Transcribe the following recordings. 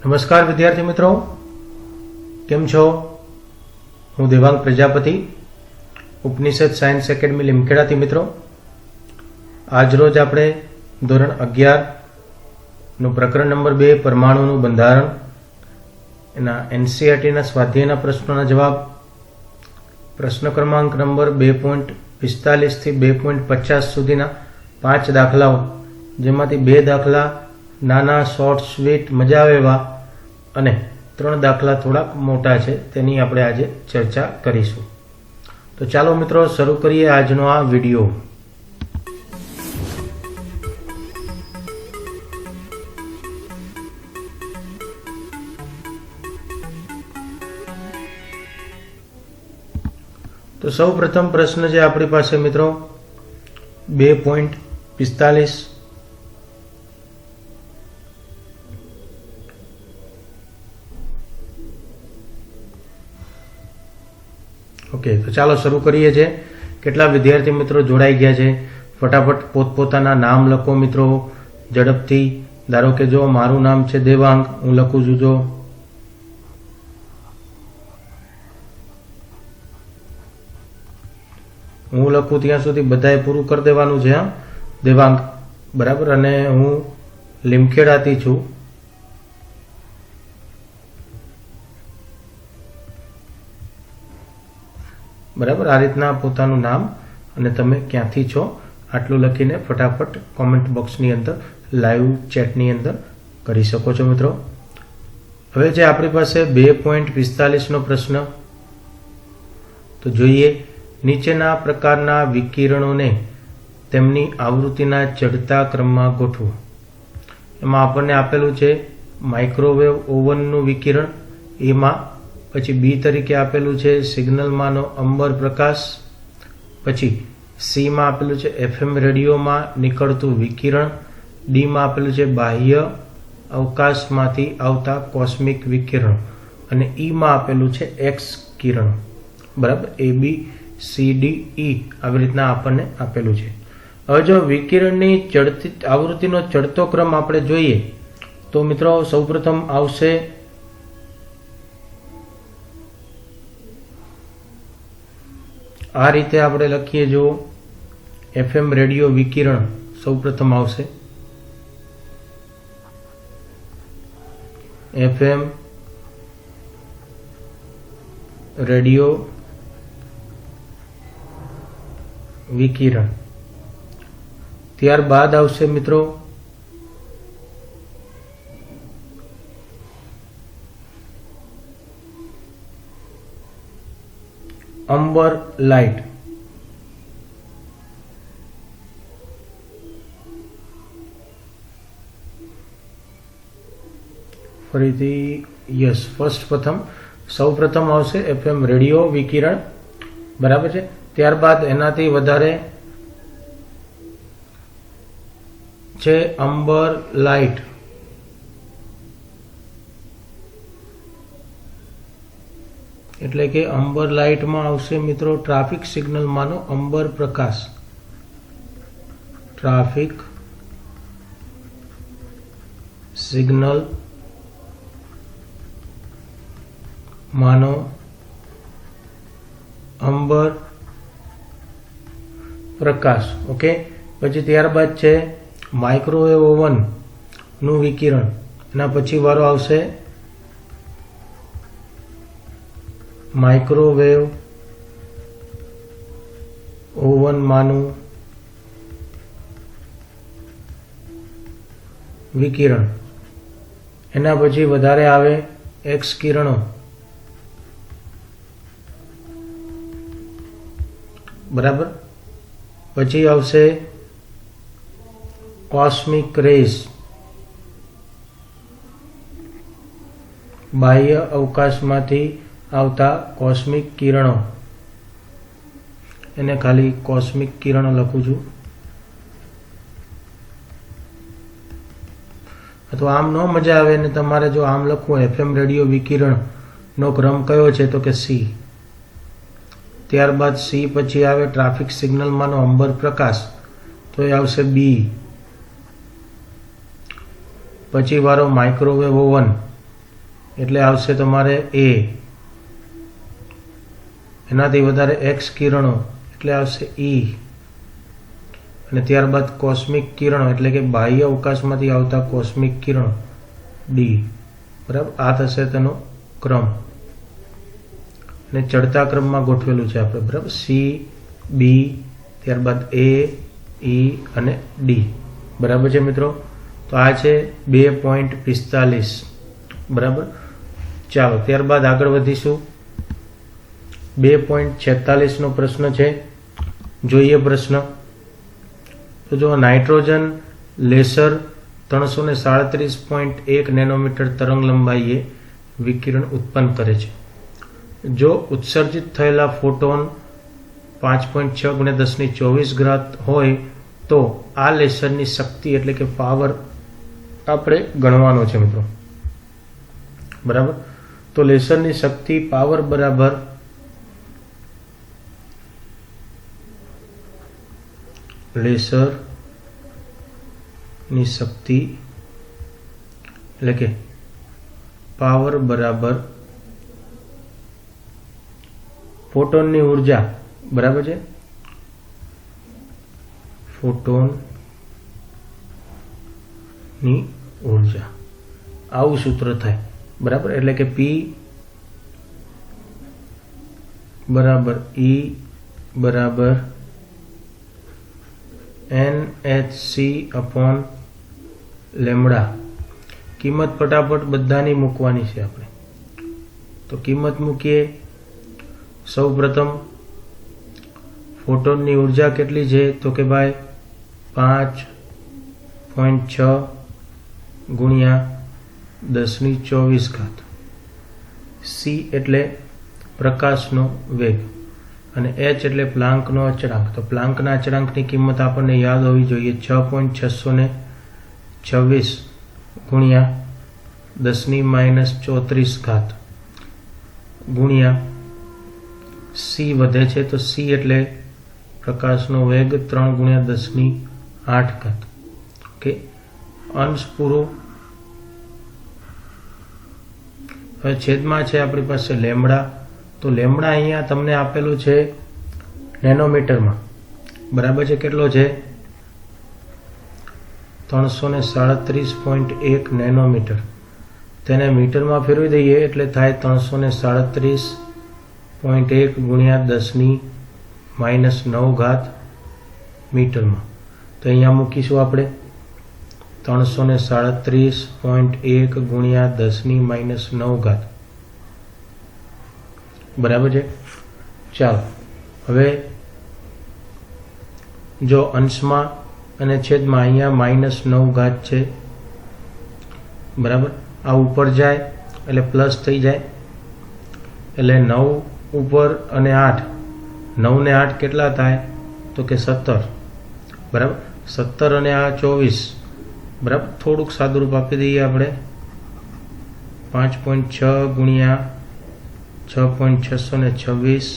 નમસ્કાર વિદ્યાર્થી મિત્રો, કેમ છો? હું દેવાંગ પ્રજાપતિ, ઉપનિષદ સાયન્સ એકેડમી લીમખેડાથી. મિત્રો, આજરોજ આપણે ધોરણ 11નું પ્રકરણ નંબર 2 પરમાણુનું બંધારણ એના એનસીઈઆરટીના સ્વાધ્યાયના પ્રશ્નોના જવાબ, પ્રશ્ન ક્રમાંક નંબર 2.45 થી 2.50 સુધીના 5 દાખલાઓ, જેમાંથી 2 દાખલા નાના શોર્ટ સ્વીટ મજા આવે એવા અને 3 દાખલા થોડાક મોટા છે, તેની આપણે આજે ચર્ચા કરીશું. તો ચાલો મિત્રો શરૂ કરીએ આજનો આ વિડીયો. તો સૌ પ્રથમ પ્રશ્ન છે આપણી પાસે મિત્રો 2.45. ઓકે, તો ચાલો શરૂ કરીએ છીએ. કેટલા વિદ્યાર્થી મિત્રો જોડાઈ ગયા છે? ફટાફટ પોતપોતાના નામ લખો મિત્રો, ઝડપથી. ધારો કે જો મારું નામ છે દેવાંગ, હું લખું છું. જો હું લખું ત્યાં સુધી બધાએ પૂરું કરી દેવાનું છે. હા, દેવાંગ, બરાબર. અને હું લીમખેડાથી છું. બરાબર, આ રીતના પોતાનું નામ અને તમે ક્યાંથી છો આટલું લખીને ફટાફટ કોમેન્ટ બોક્સની અંદર, લાઈવ ચેટની અંદર કરી શકો છો મિત્રો. હવે છે આપણી પાસે 2.45નો પ્રશ્ન. તો જોઈએ, નીચેના પ્રકારના વિકિરણોને તેમની આવૃત્તિના ચડતા ક્રમમાં ગોઠવો. એમાં આપણને આપેલું છે માઇક્રોવેવ ઓવનનું વિકિરણ, એમાં પછી બી તરીકે આપેલું છે સિગ્નલમાંનો અંબર પ્રકાશ, પછી સીમાં આપેલું છે એફએમ રેડિયોમાં નીકળતું વિકિરણ, ડીમાં આપેલું છે બાહ્ય અવકાશમાંથી આવતા કોસ્મિક વિકિરણ, અને ઈમાં આપેલું છે એક્સ કિરણ. બરાબર, એ બી સી ડી ઈ આવી રીતના આપણને આપેલું છે. હવે જો વિકિરણની ચડતી આવૃત્તિનો ચડતો ક્રમ આપણે જોઈએ તો મિત્રો સૌપ્રથમ આવશે આ રીતે. આપણે લખીએ, જો એફએમ રેડિયો વિકિરણ સૌપ્રથમ આવશે. એફએમ રેડિયો વિકિરણ. ત્યારબાદ આવશે મિત્રો અંબર લાઇટ. ફરીથી યસ, પ્રથમ સૌ પ્રથમ આવશે એફએમ રેડિયો વિકિરણ. બરાબર છે. ત્યારબાદ એનાથી વધારે છે અંબર લાઇટ. એટલે કે અંબર લાઇટમાં આવશે મિત્રો ટ્રાફિક સિગ્નલમાંનો અંબર પ્રકાશ. ટ્રાફિક સિગ્નલ માનો અંબર પ્રકાશ. ઓકે, પછી ત્યારબાદ છે માઇક્રોવેવ ઓવન નું વિકિરણ. એના પછી વારો આવશે માઇક્રોવેવ ઓવનમાંનું વિકિરણ. એના પછી વધારે આવે એક્સ કિરણો. બરાબર, પછી આવશે કોસ્મિક રેઝ, બાહ્ય અવકાશમાંથી આવતા કોસ્મિક કિરણો. એને ખાલી કોસ્મિક કિરણો લખું છું. અથવા આમ ન મજા આવે ને તમારે જો આમ લખવું એફએમ રેડિયો વિકિરણ નો ક્રમ કયો છે તો કે સી. ત્યારબાદ સી પછી આવે ટ્રાફિક સિગ્નલમાંનો અંબર પ્રકાશ, તો એ આવશે બી. પછી વારો માઇક્રોવેવ ઓવન, એટલે આવશે તમારે એ. એનાથી વધારે એક્સ કિરણો એટલે આવશે ઈ. અને ત્યારબાદ કોસ્મિક કિરણો એટલે કે બાહ્ય અવકાશમાંથી આવતા કોસ્મિક કિરણો ડી. બરાબર, આ થશે તેનો ક્રમ. અને ચડતા ક્રમમાં ગોઠવેલું છે આપણે. બરાબર, સી, બી, ત્યારબાદ એ, ઈ અને ડી. બરાબર છે મિત્રો. તો આ છે 2.45. બરાબર, ચાલો ત્યારબાદ આગળ વધીશું. 2.46 નો પ્રશ્ન છે. જોઈએ પ્રશ્ન. તો જો નાઇટ્રોજન લેસર 337.1 નેનોમીટર તરંગ લંબાઈએ વિકિરણ ઉત્પન્ન કરે છે. જો ઉત્સર્જિત થયેલા ફોટોન 5.6 × 1024 હોય તો આ લેસરની શક્તિ એટલે કે પાવર આપણે ગણવાનો છે મિત્રો. બરાબર, તો લેસરની શક્તિ પાવર બરાબર લેસરની શક્તિ એટલે કે પાવર બરાબર ફોટોનની ઉર્જા. બરાબર છે, ફોટોનની ઉર્જા. આવું સૂત્ર થાય. બરાબર, એટલે કે પી બરાબર ઈ બરાબર NhC/લેમ્બડા. કિંમત ફટાફટ બધાની મૂકવાની છે આપણે. તો કિંમત મૂકીએ. સૌ પ્રથમ ફોટોનની ઉર્જા કેટલી છે? તો કે ભાઈ 5.6 × 1024. સી એટલે પ્રકાશનો વેગ અને એચ એટલે પ્લાન્કનો અચળાંક. તો પ્લાન્કના અચળાંકની કિંમત આપણને યાદ હોવી જોઈએ. 6.626 × 10-34 ગુણ્યા સી વધે છે. તો સી એટલે પ્રકાશનો વેગ 3 × 10⁸. ઓકે, અંશ પૂરો. હવે છેદમાં છે આપણી પાસે લેમ્બડા. તો લેમ્બડા અહીંયા તમને આપેલું છે નેનોમીટરમાં. બરાબર છે, કેટલો છે? 337.1 નેનોમીટર. તેને મીટરમાં ફેરવી દઈએ એટલે થાય 337.1 × 10⁻⁹ મીટરમાં. તો અહીંયા મૂકીશું આપણે 337.1 × 10⁻⁹. બરાબર છે. ચાલો હવે જો અંશમાં અને છેદમાં અહીંયા -9 છે. બરાબર, આ ઉપર જાય એટલે પ્લસ થઈ જાય. એટલે 9 ઉપર અને 8, 9 ને 8 કેટલા થાય? તો કે 17. બરાબર, 17 અને આ 24. બરાબર, થોડુંક સાદુરૂપ આપી દઈએ આપણે. 5.6 × 6.626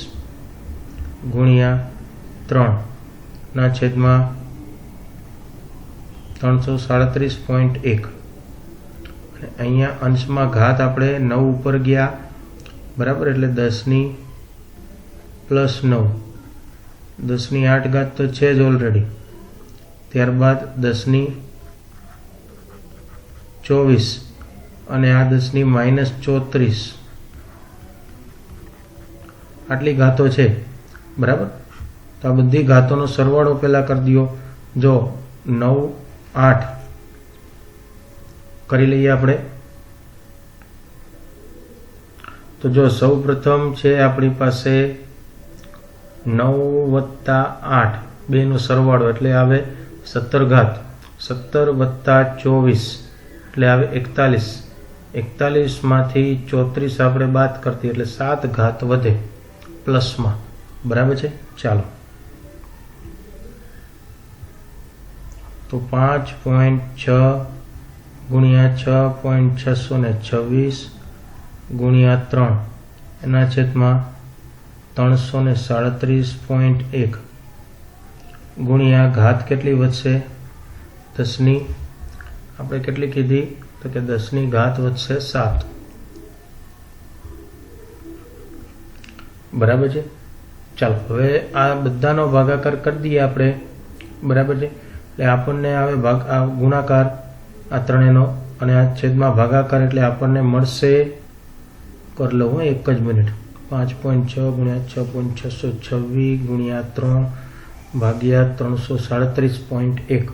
ગુણ્યા 3/337.1. અને અહીંયા અંશમાં ઘાત આપણે 9 ઉપર ગયા. બરાબર, એટલે 10 + 9, 10⁸ તો છે જ ઓલરેડી. ત્યારબાદ 10⁻24 અને આ 10⁻34. આટલી ઘાતો છે. બરાબર, તો આ બધી ઘાતોનો સરવાળો પહેલાં કરી દો. જો 9, 8 કરી લઈએ આપણે. તો જો સૌ પ્રથમ છે આપણી પાસે 9 + 8 બેનો સરવાળો એટલે આવે 17. 17 + 24 એટલે આવે 41. 41 માંથી 34 આપણે બાદ કરતી એટલે 7 ઘાત વધે પ્લસમાં. બરાબર છે. ચાલો તો 5.6 × 6.626 ગુણ્યા 3 એના છેદમાં 337.1 ગુણ્યા ઘાત કેટલી વધશે? 10 આપણે કેટલી કીધી? તો કે 10 વધશે 7. બરાબર છે। ચાલો હવે આ બધાનો ભાગાકાર કરી દઈએ આપણે, બરાબર છે। એટલે આપણને આવે ગુણાકાર આ ત્રણેયનો અને આ છેદમાં ભાગાકાર, એટલે આપણને મળશે, કરી લઉં એક જ મિનિટ, 5.6 ગુણ્યા 6.626 ગુણ્યા 3 ભાગ્યા 337.1,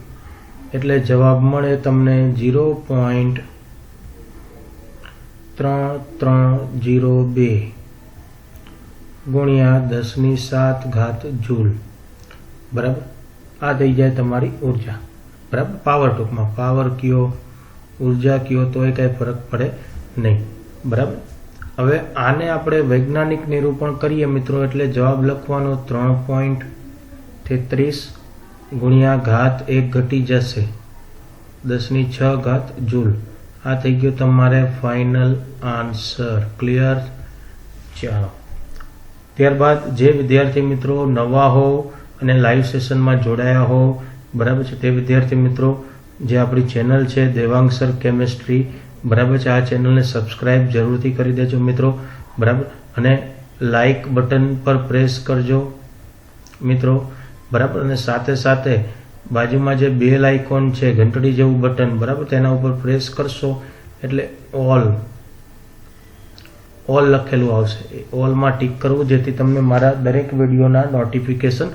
એટલે જવાબ મળે તમને 0.3302 ગુણ્યા 10⁷ જૂલ, બરાબર। આ થઈ જાય તમારી ઉર્જા, બરાબર। પાવર, ટૂંકમાં પાવર કયો, ઉર્જા કયો, તો એ કાંઈ ફરક પડે નહીં, બરાબર। હવે આને આપણે વૈજ્ઞાનિક નિરૂપણ કરીએ મિત્રો, એટલે જવાબ લખવાનો 3.33 ગુણ્યા ઘાત 1 ઘટી જશે 10⁶ જૂલ। આ થઈ ગયો તમારે ફાઇનલ આન્સર, ક્લિયર। ચાલો ત્યારબાદ જે વિદ્યાર્થી મિત્રો નવા હો અને લાઈવ સેશનમાં જોડાયા હો, બરાબર છે, તે વિદ્યાર્થી મિત્રો જે આપણી ચેનલ છે દેવાંગ સર કેમેસ્ટ્રી, બરાબર છે, આ ચેનલને સબસ્ક્રાઇબ જરૂરથી કરી દેજો મિત્રો, બરાબર। અને લાઈક બટન પર પ્રેસ કરજો મિત્રો, બરાબર। અને સાથે સાથે બાજુમાં જે બેલ આઇકોન છે, ઘંટડી જેવું બટન, બરાબર, તેના ઉપર પ્રેસ કરશો એટલે ઓલ લખેલું આવશે, એ ઓલમાં ટીક કરવું, જેથી તમને મારા દરેક વિડીયોના નોટિફિકેશન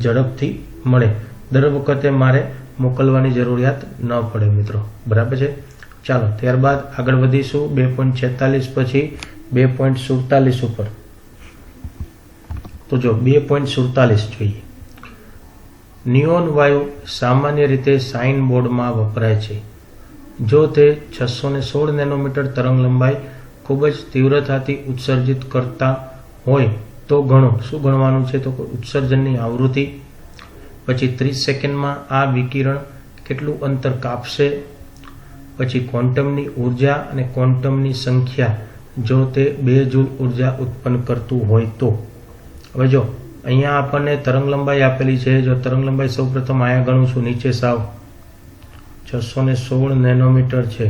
ઝડપથી મળે, દર વખતે મારે મોકલવાની જરૂરિયાત ન પડે મિત્રો, બરાબર છે। ચાલો ત્યારબાદ આગળ વધીશું 2.46 પછી 2.47 ઉપર। તો જો 2.47 જોઈએ। નિયોન વાયુ સામાન્ય રીતે સાઇન બોર્ડમાં વપરાય છે। જો તે 616 નેનોમીટર તરંગ લંબાઈ ખૂબ જ તીવ્રતાથી ઉત્સર્જિત કરતા હોય તો ગણો। શું ગણવાનું છે? તો ઉત્સર્જનની આવૃત્તિ, પછી 30 સેકન્ડમાં આ વિકિરણ કેટલું અંતર કાપશે, પછી ક્વોન્ટમની ઉર્જા અને ક્વોન્ટમની સંખ્યા જો તે 2 જૂલ ઉર્જા ઉત્પન્ન કરતું હોય તો। હવે જો અહીંયા આપણને તરંગ લંબાઈ આપેલી છે, જો તરંગ લંબાઈ સૌપ્રથમ અહીંયા ગણું છું, નીચે સાવ 616 નેનોમીટર છે,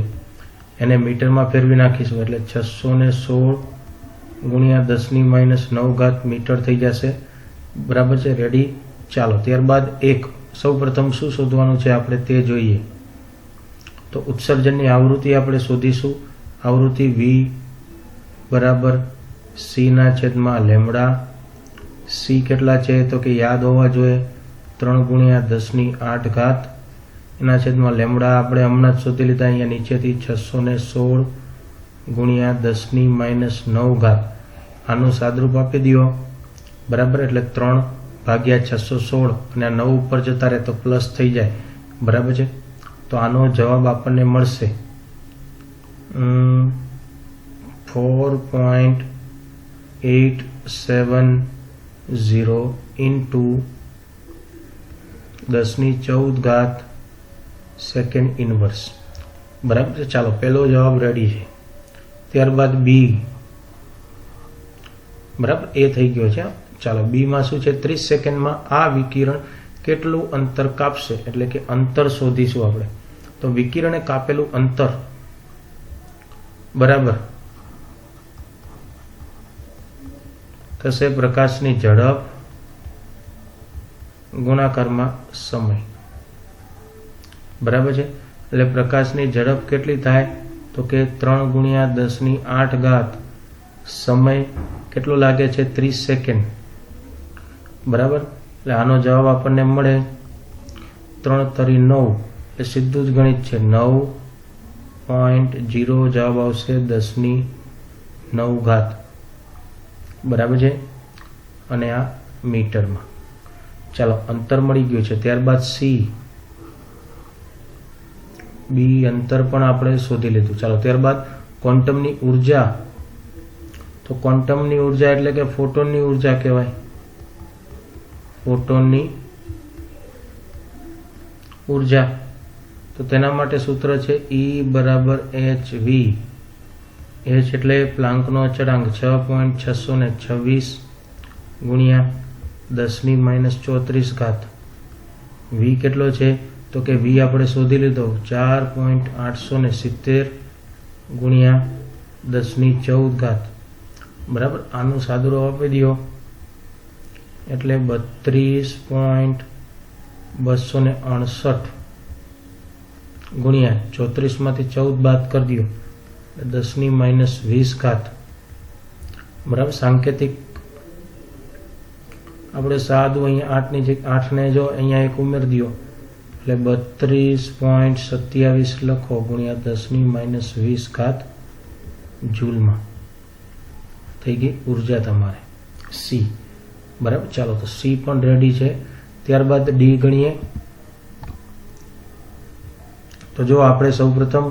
એને મીટરમાં ફેરવી નાખીશું, એટલે 616 ગુણ્યા 10⁻⁹ મીટર થઈ જશે, બરાબર છે, રેડી। ચાલો ત્યારબાદ સૌપ્રથમ શું શોધવાનું છે આપણે તે જોઈએ। તો ઉત્સર્જનની આવૃત્તિ આપણે શોધીશું, આવૃત્તિ V બરાબર c/λ। c કેટલા છે તો કે યાદ હોવા જોઈએ, 3 ગુણ્યા 10⁸ એના છેદમાં લેમડા આપણે હમણાં જ શોધી લીધા, અહીંયા નીચેથી 616 ગુણ્યા 10⁻⁹ આનું સાદરૂપ આપી દો, બરાબર। એટલે 3 ભાગ્યા 616 અને 9 ઉપર જતા રહે તો પ્લસ થઈ જાય, બરાબર છે। તો આનો જવાબ આપણને મળશે 4.870 ઇન્ટુ 10⁻14 સેકન્ડ ઇનવર્સ, બરાબર છે। ચાલો પહેલો જવાબ રેડી છે। ત્યારબાદ બી, બરાબર, એ થઈ ગયો છે। ચાલો બી માં શું છે, 30 સેકન્ડમાં આ વિકિરણ કેટલું અંતર કાપશે, એટલે કે અંતર શોધીશું આપણે। તો વિકિરણે કાપેલું અંતર બરાબર થશે પ્રકાશની ઝડપ ગુણાકારમાં સમય, બરાબર છે। એટલે પ્રકાશની ઝડપ કેટલી થાય તો કે 3 ગુણ્યા 10⁸ સમય કેટલો લાગે છે 30 સેકન્ડ, બરાબર। એટલે આનો જવાબ આપણને મળે 3 તરી 9, એટલે સીધું જ ગણિત છે, 9.0 જવાબ આવશે 10⁹, બરાબર છે। અને આ મીટરમાં। ચાલો અંતર મળી ગયું છે। ત્યારબાદ સી, બી અંતર પણ આપણે શોધી લીધું। ચાલો ત્યારબાદ ક્વોન્ટમની ઉર્જા, તો ક્વોન્ટમની ઉર્જા એટલે કે ફોટોનની ઉર્જા કહેવાય, ફોટોનની ઉર્જા। તો તેના માટે સૂત્ર છે E બરાબર hv, h એટલે પ્લાન્કનો અચળાંક 6.626 ગુણ્યા 10⁻34, v કેટલો છે તો કે v આપણે શોધી લીધો 4.870 ગુણ્યા 10⁻14, બરાબર. આનું સાદુરૂપ આપી દો એટલે 32.268 ગુણ્યા 34 માંથી 14 બાદ કરી દો 10⁻20 બરાબર. સાંકેતિક આપણે સાદું અહીંયા 8 ને જો અહીંયા એક ઉમેરી દો એટલે 32.27 લખો ગુણ્યા 10⁻20 જૂલમાં થઈ ગઈ ઉર્જા તમારે સી. બરાબર. ચાલો તો સી પણ રેડી છે. ત્યારબાદ ડી ગણીએ તો જો આપણે સૌપ્રથમ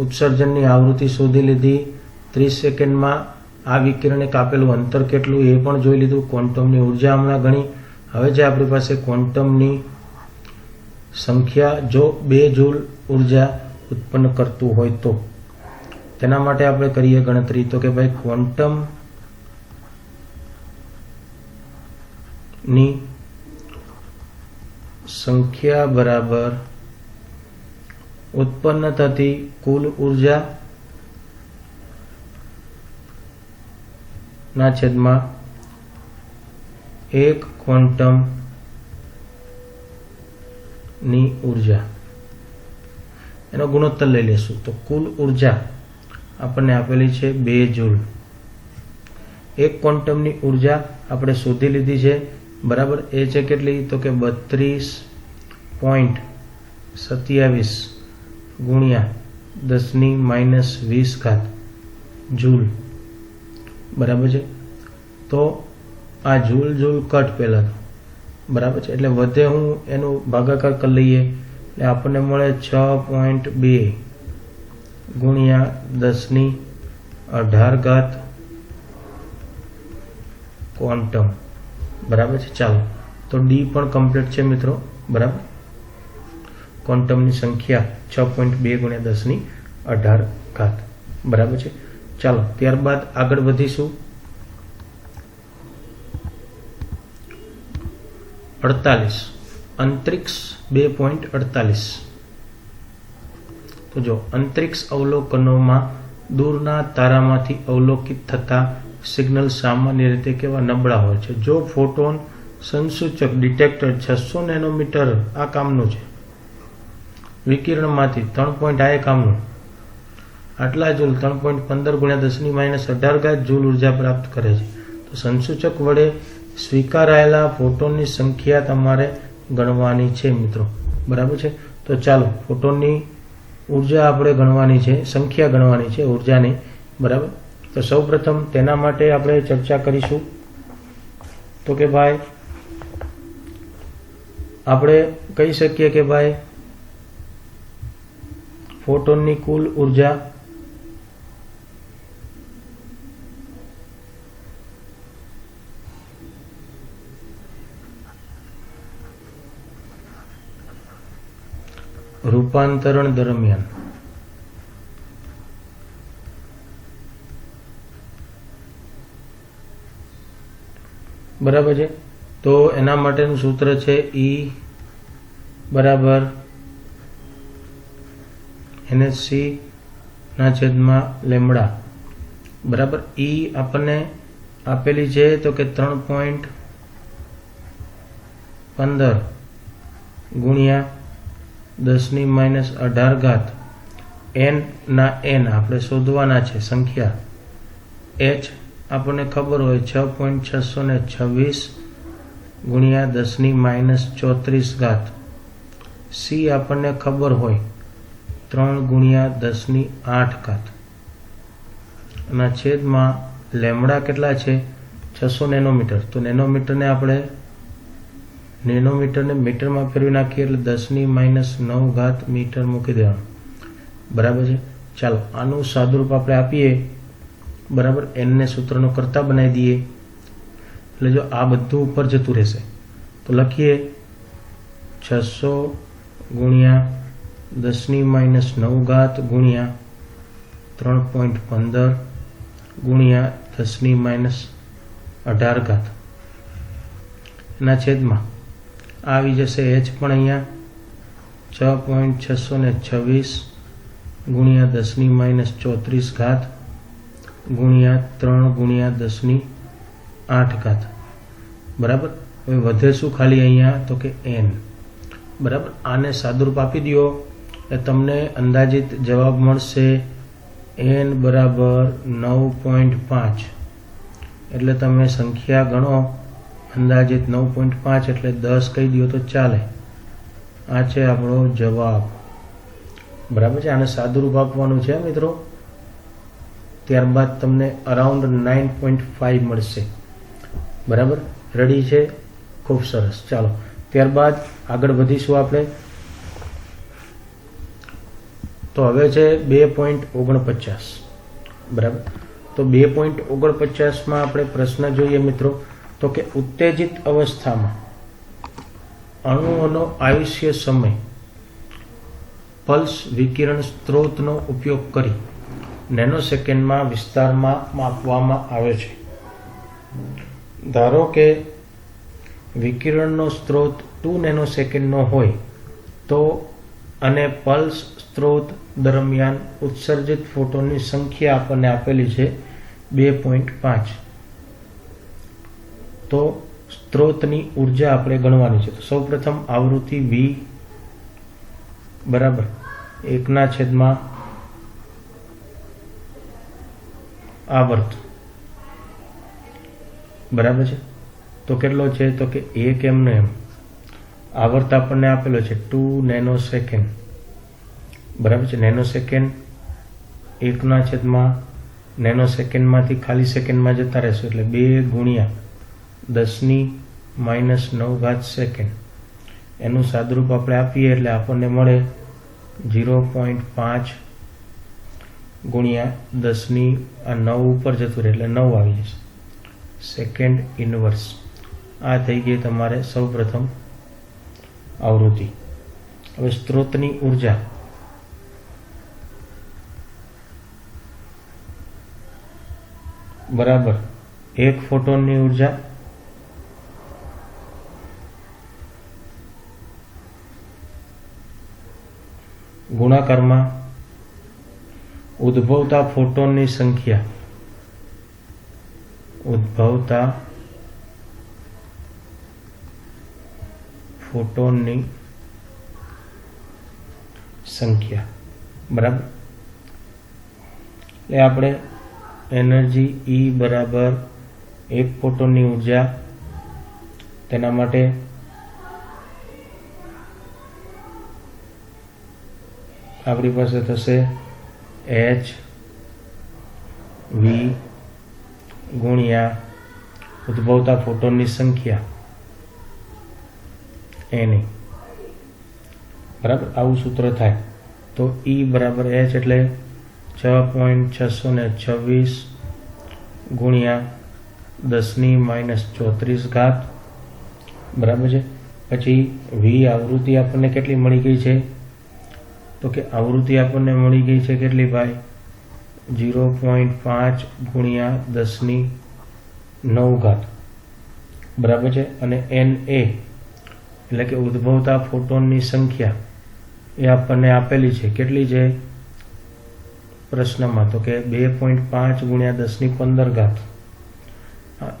ઉત્સર્જનની આવૃત્તિ શોધી લીધી, 30 સેકન્ડમાં આ વિકિરણે કાપેલું અંતર કેટલું એ પણ જોઈ લીધું, ક્વોન્ટમની ઉર્જા હમણાં ગણી. હવે જે આપણી પાસે ક્વોન્ટમની સંખ્યા જો 2 જૂલ ઉર્જા ઉત્પન્ન કરતું હોય તો તેના માટે આપણે કરીએ ગણતરી. તો કે ભાઈ ક્વોન્ટમ ની સંખ્યા બરાબર ઉત્પન્ન થતી કુલ ઉર્જા ના છેદમાં એક ક્વોન્ટમ ની ઉર્જા, એનો ગુણોત્તર લઈ લેશું. તો કુલ ઉર્જા આપણને આપેલી છે 2 જૂલ. એક ક્વોન્ટમની ઉર્જા આપણે શોધી લીધી છે. બરાબર. એ છે કેટલી? તો કે 32.27 ગુણ્યા 10⁻20 જૂલ. બરાબર છે. તો આ જૂલ કટ પહેલા તો બરાબર છે એટલે વધે હું એનું ભાગાકાર કરી લઈએ એટલે આપણને મળે 6.2 ગુણ્યા 10⁻18 ક્વોન્ટમ. બરાબર છે. ચાલો તો ડી પણ કમ્પ્લીટ છે મિત્રો. બરાબર. ક્વોન્ટમની સંખ્યા 6.2 ગુણ્યા 10⁻18. બરાબર છે. ચાલો ત્યારબાદ આગળ વધીશું. 48 અંતરિક્ષ 2.48. તો જો અંતરિક્ષ અવલોકનોમાં દૂરના તારામાંથી અવલોકિત થતા સિગ્નલ સામાન્ય રીતે કેવા નબળા હોય છે. જો ફોટોન સંસૂચક ડિટેક્ટર 600 નેનોમીટર આ કામનું છે, વિકિરણમાંથી 3 આ કામનું આટલા જૂલ 3.15 ગુણ્યા 10⁻18 જૂલ ઉર્જા પ્રાપ્ત કરે છે. તો સંસૂચક વડે સ્વીકારાયેલા ફોટોનની સંખ્યા તમારે ગણવાની છે મિત્રો. બરાબર છે. તો ચાલો ફોટોનની ઉર્જા આપણે ગણવાની છે, સંખ્યા ગણવાની છે ઉર્જાની. બરાબર. તો સૌપ્રથમ તેના માટે આપણે ચર્ચા કરીશું. તો કે ભાઈ આપણે કહી શકીએ કે ભાઈ ફોટોનની કુલ ઉર્જા રૂપાંતરણ દરમિયાન બરાબર છે. તો એના માટેનું સૂત્ર છે E બરાબર NhC ના છેદમાં લેમ્બડા. બરાબર. E આપણને આપેલી છે તો કે 3.15 ગુણ્યા 10⁻18. n ના n આપણે શોધવાના છે સંખ્યા. h આપણને ખબર હોય 6.626 ગુણ્યા 10⁻34. c આપણને ખબર હોય 3 ગુણ્યા 10⁸. અને છેદમાં લેમ્બડા કેટલા છે? 600 નેનોમીટર. તો નેનોમીટરને આપણે નેનોમીટરને મીટરમાં ફેરવી નાખીએ એટલે 10⁻9 મીટર મૂકી દેવાનું. બરાબર છે. ચાલો આનું સાદુરૂપ આપણે આપીએ. બરાબર. એનને સૂત્રનો કરતા બનાવી દઈએ એટલે જો આ બધું ઉપર જતું રહેશે તો લખીએ 600 ગુણ્યા 10⁻9 ગુણ્યા 3.15 ગુણ્યા 10⁻18 ના છેદમાં આવી જશે h પણ અહીંયા 6.626 ગુણ્યા 10⁻34 ગુણ્યા 3 ગુણ્યા 10⁸ બરાબર। હવે વધે શું ખાલી અહીંયા તો કે n બરાબર। આને સાદુરૂપ આપી દો એટલે તમને અંદાજિત જવાબ મળશે n બરાબર 9.5। એટલે તમે સંખ્યા ગણો અંદાજિત 9.5 એટલે 10 કહી દો તો ચાલે। આ છે આપણો જવાબ બરાબર છે। આને સાદુરૂપ આપવાનું છે મિત્રો। ત્યારબાદ તમને અરાઉન્ડ 9.5 મળશે બરાબર। રેડી છે? ખૂબ સરસ। ચાલો ત્યારબાદ આગળ વધીશું આપણે। તો હવે છે 2.49 બરાબર। તો 2.49માં આપણે પ્રશ્ન જોઈએ મિત્રો। તો કે ઉત્તેજિત અવસ્થામાં અણુઓનો આયુષ્ય સમય પલ્સ વિકિરણ સ્ત્રોતનો ઉપયોગ કરી નેનોસેકન્ડમાં વિસ્તારમાં માપવામાં આવે છે। ધારો કે વિકિરણનો સ્ત્રોત 2 નેનોસેકન્ડનો હોય તો અને પલ્સ સ્ત્રોત દરમિયાન ઉત્સર્જિત ફોટોનની સંખ્યા આપણને આપેલી છે 2.5। તો સ્ત્રોતની ઉર્જા આપણે ગણવાની છે। તો સૌપ્રથમ આવૃત્તિ v બરાબર 1/, આવર્ત બરાબર છે। તો કેટલો છે તો કે 1 એમનો એમ આવર્ત આપણને આપેલો છે 2 નેનોસેકન્ડ બરાબર છે। નેનોસેકન્ડ 1/, નેનોસેકન્ડમાંથી ખાલી સેકન્ડમાં જતા રહેશું એટલે 2 ગુણ્યા 10⁻⁹ સેકન્ડ। એનું સાદુરૂપ આપણે આપીએ એટલે આપણને મળે 0.5 ગુણ્યા 10⁹ ઉપર જતું રહે એટલે 9 આવી જશે સેકન્ડ ઇનવર્સ। આ થઈ ગઈ તમારે સૌપ્રથમ આવૃત્તિ। હવે સ્ત્રોતની ઉર્જા બરાબર 1 ફોટોનની ઉર્જા ગુણાકારમાં ઉદ્ભવતા ફોટોનની સંખ્યા બરાબર। એટલે આપણે એનર્જી E બરાબર 1 ફોટોનની ઉર્જા તેના માટે આપણી પાસે થશે h v ગુણ્યા ઉદ્ભવતા ફોટોનની સંખ્યા n બરાબર। આવું સૂત્ર થાય। તો E બરાબર h એટલે 6.626 ગુણ્યા 10⁻⁴ બરાબર છે। પછી v આવૃત્તિ આપણને કેટલી મળી ગઈ છે તો કે આવૃત્તિ આપણને મળી ગઈ છે કેટલી ભાઈ 0.5 ગુણ્યા 10⁹ બરાબર છે। અને Na એટલે કે ઉદ્ભવતા ફોટોનની સંખ્યા એ આપણને આપેલી છે કેટલી છે પ્રશ્નમાં તો કે 2.5 ગુણ્યા 10⁻15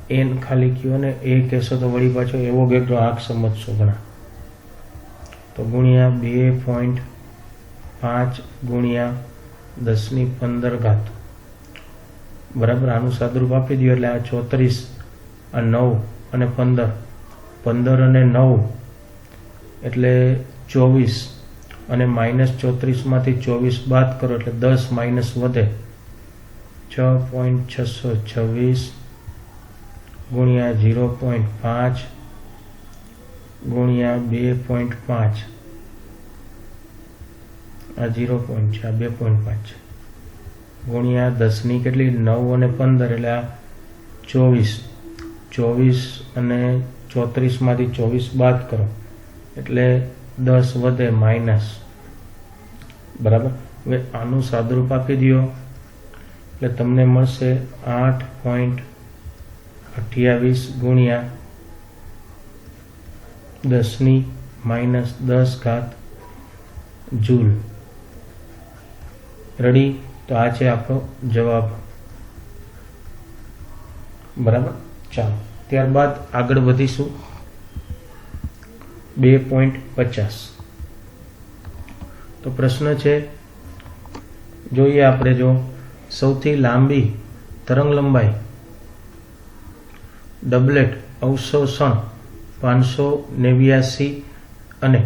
n ખાલી કયો ને એ કહેશો તો વળી પાછો એવો કેટલો આંખ સમજશો ઘણા। તો ગુણ્યા 2.5 ગુણ્યા 10⁻15 બરાબર। આનું સાદુરૂપ આપી દો એટલે આ 34 આ 9 અને 15 અને 9 એટલે 24 અને -34માંથી 24 બાદ કરો એટલે 10 માઇનસ વધે 6.626 ગુણ્યા 0.5 ગુણ્યા 2.5 આ 0 પોઈન્ટ છે આ 2.5 છે ગુણ્યા 10ની કેટલી 9 અને 15 એટલે આ 24 અને 34માંથી 24 બાદ કરો એટલે 10 વધે માઇનસ બરાબર। હવે આનું સાદુરૂપ આપી દો એટલે તમને મળશે 8.28 ગુણ્યા 10⁻⁻10 જૂલ। રેડી? તો આ છે આપણો જવાબ બરાબર. ચાલો ત્યારબાદ આગળ વધીશું 2.50. તો પ્રશ્ન છે, જોઈએ આપણે, જો સૌથી લાંબી તરંગ લંબાઈ ડબલેટ અવશોષણ 589 અને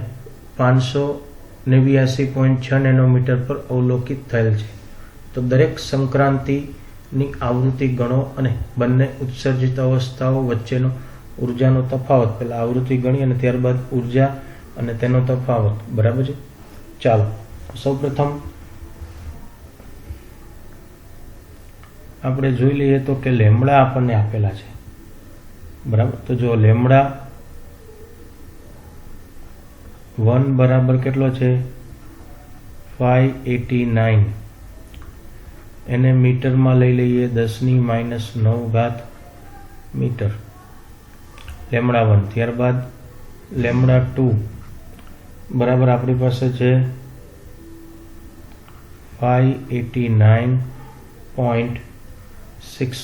589.6 નેનોમીટર પર અવલોકિત થયેલ છે. તો દરેક સંક્રાંતિની આવૃત્તિ ગણો અને બંને ઉત્સર્જિત અવસ્થાઓ વચ્ચેનો ઉર્જાનો તફાવત. પહેલા આવૃત્તિ ગણી અને ત્યારબાદ ઉર્જા અને તેનો તફાવત. બરાબર છે. ચાલો સૌપ્રથમ આપણે જોઈ લઈએ તો કે લેમડા આપણને આપેલા છે. બરાબર. તો જો લેમડા 1 બરાબર કેટલો છે? 589. એને મીટરમાં લઈ લઈએ 10⁻⁹ મીટર, લેમડા 1. ત્યારબાદ લેમડા 2 બરાબર આપણી પાસે છે 589.6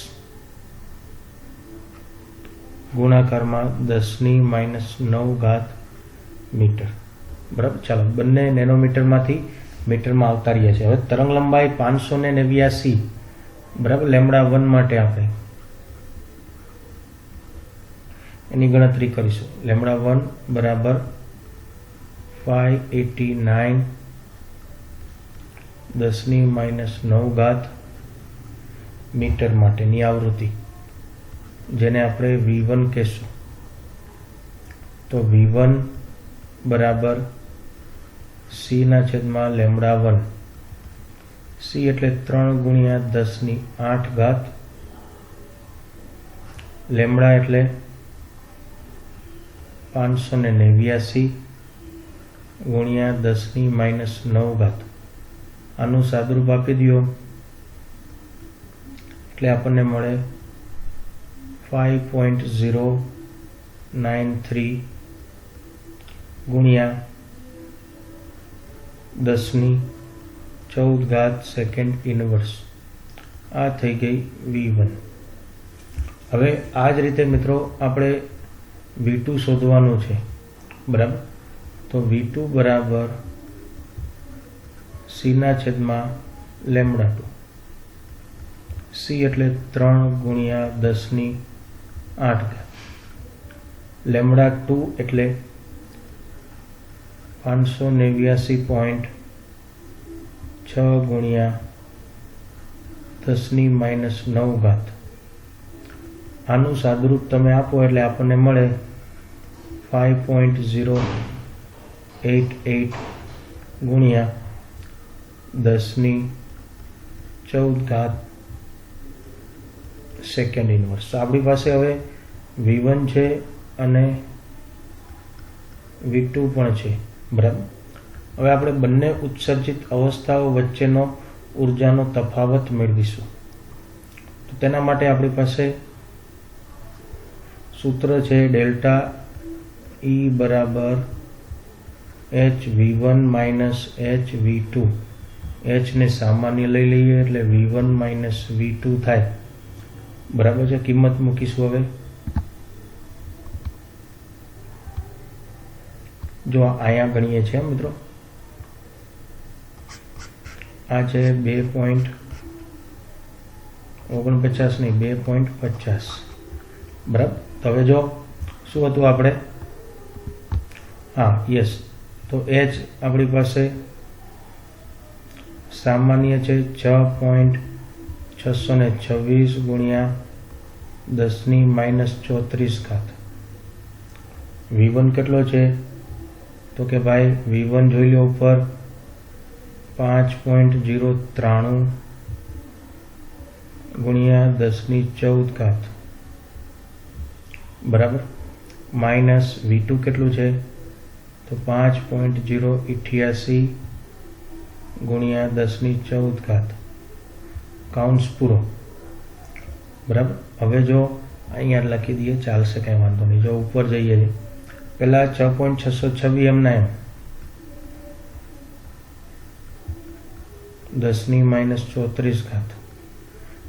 ગુણાકારમાં 10⁻⁹ મીટર. બરાબર. ચાલો બંને નેનોમીટરમાંથી મીટરમાં આવતા રહ્યા છે. હવે તરંગ લંબાઈ 589, બરાબર, લેમડા 1 માટે આપણે એની ગણતરી કરીશું. લેમડા 1 બરાબર 589 10⁻⁹ મીટર માટેની આવૃત્તિ, જેને આપણે V1 કહેશું. તો V1 બરાબર C ના છેદમાં લેમડા 1. C એટલે 3 × 10⁸. લેમડા એટલે 589 × 10⁻⁹. આનું સાદુરૂપ આપી દો એટલે આપણને મળે 5.093 ગુણ્યા 10⁻⁴ સેકન્ડ ઇનવર્સ. આ થઈ ગઈ V1. હવે આ જ રીતે મિત્રો આપણે V2 શોધવાનું છે. બરાબર. તો V2 બરાબર C ના છેદમાં લેમડા 2. C એટલે 3 × 10⁸. લેમડા 2 એટલે 589.6 × 10⁻⁹. આનું સાદુરૂપ તમે આપો એટલે આપણને મળે 5.088 ગુણ્યા 10⁻⁴ સેકન્ડ ઇનવર્સ. આપણી પાસે હવે V1 છે અને V2 પણ છે. બરાબર. હવે આપણે બંને ઉત્સર્જિત અવસ્થાઓ વચ્ચેનો ઉર્જાનો તફાવત મેળવીશું. તો તેના માટે આપણી પાસે સૂત્ર છે ડેલ્ટા E બરાબર HV1 - HV2. H ને સામાન્ય લઈ લઈએ એટલે V1 - V2 થાય. બરાબર છે. કિંમત મૂકીશું. હવે જો અહીંયા ગણીએ છીએ મિત્રો, આ છે 2.49 નહીં, 2.50. બરાબર. તો હવે જો શું હતું આપણે, હા યસ, તો H આપણી પાસે સામાન્ય છે 6.626 ગુણ્યા 10⁻⁴. V1 કેટલો છે? તો કે ભાઈ V1 જોઈ લો ઉપર 5.093 ગુણ્યા 10⁻⁴. બરાબર. માઇનસ V2 કેટલું છે? તો 5.088 ગુણ્યા 10⁻⁴. કાઉન્સ પૂરો. બરાબર. હવે જો અહીંયા લખી દઈએ, ચાલશે, કંઈ વાંધો નહીં. જો ઉપર જઈએ, પહેલાં 6.626 એમના એમ 10⁻⁴.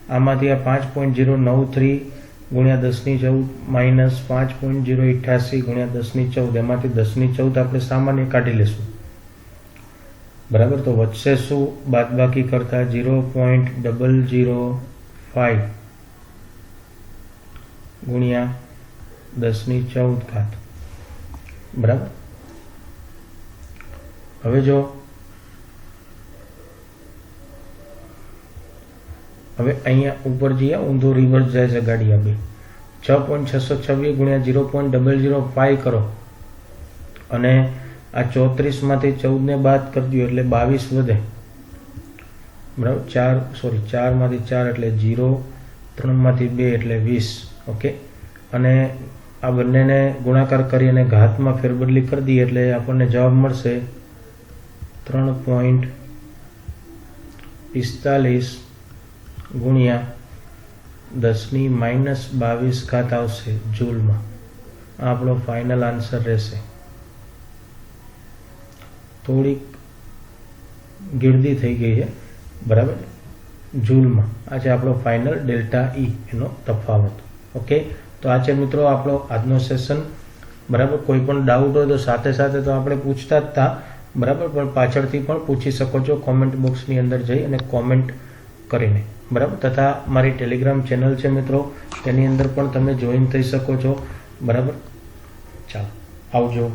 આમાંથી આ 5.093 ગુણ્યા 10^14 માઇનસ 5.088 ગુણ્યા 10^14, એમાંથી 10^14 આપણે સામાન્ય કાઢી લેશું. બરાબર, તો વધશે શું? બાદબાકી કરતા 0.005 ગુણ્યા 10^14. બરાબર, હવે જો હવે અહીંયા ઉપર જઈએ, ઊંધો રિવર્સ જાય છે ગાડી. આ બે 6.626 ગુણ્યા 0.005 કરો અને આ 34માંથી 14 ને બાદ કરી દો એટલે 22 વધે. બરાબર, 4 માંથી 4 એટલે 0, 3 માંથી 2 એટલે 20. ઓકે, અને આ બંનેને ગુણાકાર કરી અને ઘાતમાં ફેરબદલી કરી દઈએ એટલે આપણને જવાબ મળશે 3.45 ગુણ્યા 10^-22 આવશે જૂલમાં. આ આપણો ફાઇનલ આન્સર રહેશે. થોડીક ગીર્દી થઈ ગઈ છે, બરાબર, જૂલમાં. આ છે આપણો ફાઇનલ ડેલ્ટા ઈ, એનો તફાવત. ઓકે, તો આ છે મિત્રો આપણો આજનો સેશન. બરાબર, કોઈ પણ ડાઉટ હોય તો સાથે સાથે તો આપણે પૂછતા જ હતા, બરાબર, પણ પાછળથી પણ પૂછી શકો છો કોમેન્ટ બોક્સની અંદર જઈ અને કોમેન્ટ કરીને. બરાબર, તથા મારી ટેલિગ્રામ ચેનલ છે મિત્રો, તેની અંદર પણ તમે જોઈન થઈ શકો છો. બરાબર, ચાલો આવજો.